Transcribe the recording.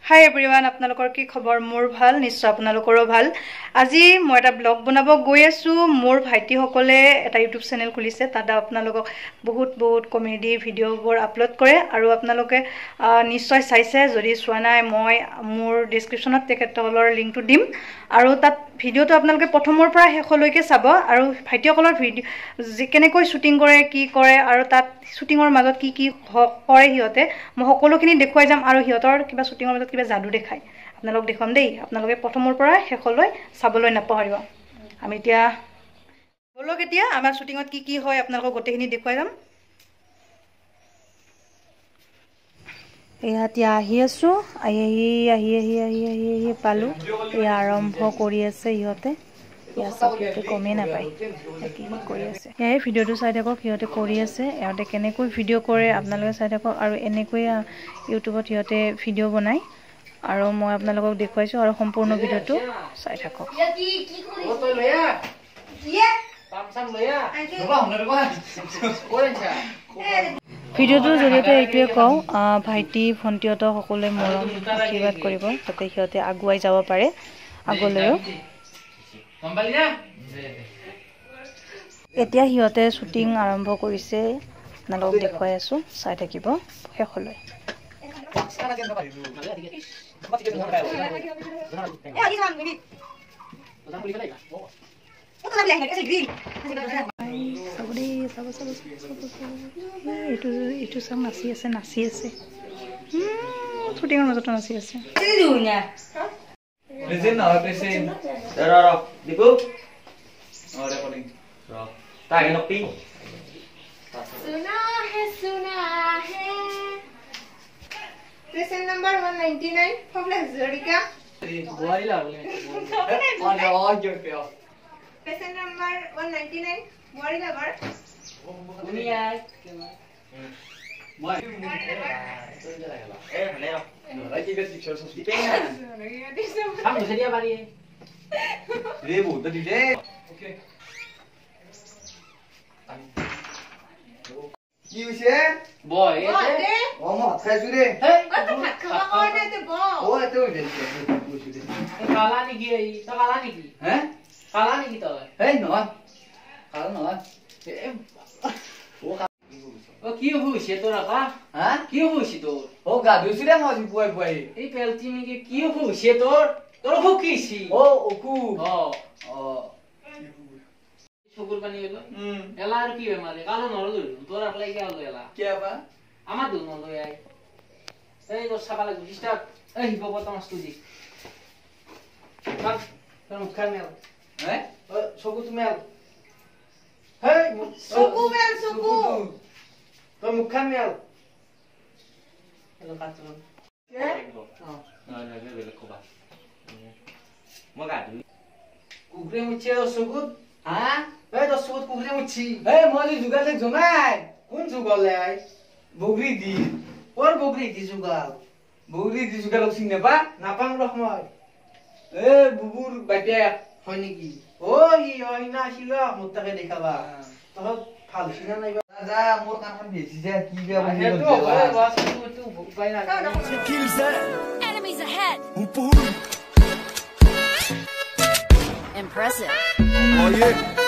Hi everyone, আপোনালোকৰ কি খবৰ মোৰ ভাল নিশ্চয় আপোনালোকৰো ভাল আজি মই এটা ব্লগ বনাব গৈ আছো মোৰ ভাইটি সকলে এটা YouTube চেনেল খুলিছে তাত আপোনালোকক বহুত কমেডি ভিডিঅ'বোৰ আপলোড কৰে আৰু আপোনালোকে নিশ্চয় চাইছে যদি চোৱা নাই মই মোৰ ডেসক্ৰিপচনত তেখেতসকলৰ লিংকটো দিম আৰু তাত ভিডিঅ'টো আপোনালোকে প্ৰথমৰ পৰা শেষলৈকে চাব আৰু ভাইটিসকলৰ ভিডিঅ' কেনেকৈ শুটিং কৰে কি কৰে আৰু তাত শুটিংৰ মাজত কি কৰে হিয়তে মই সকলোখিনি দেখুৱাই যাম আৰু হিয়তৰ কিবা শুটিংৰ মাজত কিবা জাদু দেখাই আপোনালোক দেখুৱাম দেই আপোনালোকে প্ৰথমৰ পৰা শেষলৈ চাবলৈ নাপাহৰিব আমি এতিয়া বলক এতিয়া আমাৰ শুটিংত কি হয় আপোনালোকক গোটেইখিনি দেখুৱাই যাম এতিয়া আহি আছো আহি পালো এই আৰম্ভ কৰি আছে হিয়তে ইয়াতে কমে না পাই কি কৰি আছে এই ভিডিঅ'টো চাই থাকক হিয়তে কৰি আছে ইয়াতে কেনেকৈ ভিডিঅ' কৰে আপোনালোকে চাই থাকক আৰু এনেকৈ ইউটিউবত হিয়তে ভিডিঅ' বনাই আৰু মই আপোনালোকক দেখুৱাইছো আৰু সম্পূৰ্ণ ভিডিঅ'টো চাই থাকক ভিডিঅ'টোৰ জৰিয়তে এইটোৱে কওঁ ভাইটি ভণ্টিহঁত সকলোৱে মৰম আশীৰ্বাদ কৰিব যাতে সিহঁতে আগুৱাই যাব পাৰে আগলৈও এতিয়া সিহঁতে শুটিং আৰম্ভ কৰিছে আপোনালোকক দেখুৱাই আছো চাই থাকিব শেষলৈ এইটো চাম নাচি আছে শুটিঙৰ মাজতো নাচি আছে Present now, present. Raro, Dibu. Oh, recording. Tayo na pi. Suna hai. Present number 199. Public Zurika. Buhay lang. Oh, joke yo. Present number 199. Buhari lover. Dunia. Boy. Hello. Lagi ke picture sa pengan. Kamu sedia bari. Ribu tadi deh. Oke. Kiuse? Boy, ete. Mama, khai sure. Hey, tu bhat khaba kone te bo. Oh, itu udah sih. Kala nih ki, to kala nih ki. Hah? Kala nih ki to. Hey, no. Kala no. Oh, kiu hu sih tu raka? Hah? Kiu hu sih tu? Oh, gak ada sudah mau dibuai-buai. Ini pelti ni kiu hu sih tu? Tolong hu kisi. Oh, aku. Oh. Syukur pani itu. Ela ada kiu emang. Kalau nol dulu, tu orang lagi kalau ela. Siapa? Amat dulu nol ya. Saya itu siapa lagi? Start. Ibu potong studi. Kan, kamu kan mel. Suku tu mel. Hey, Suku mel suku. Kamu kan mel. Hello katron. Nah, bela koba. Moga dulu. Kugre muci sugut. Hah? Dah sugut kugre muci. Mali juga lek jomai. Kun jugal lek. Bogri di. Or bogri di jugal. Bogri di jugal lok sing napa? Napang rahmai. Bubur batia. Honi ki. Oh, ina sila muttaqe dekaba. Toh ভাল সিনা নাই দাদা মোর কানখান veggie যায় কি বে বলি তো বাস তো উপায় না Enemies ahead. Impressive. Oh yeah.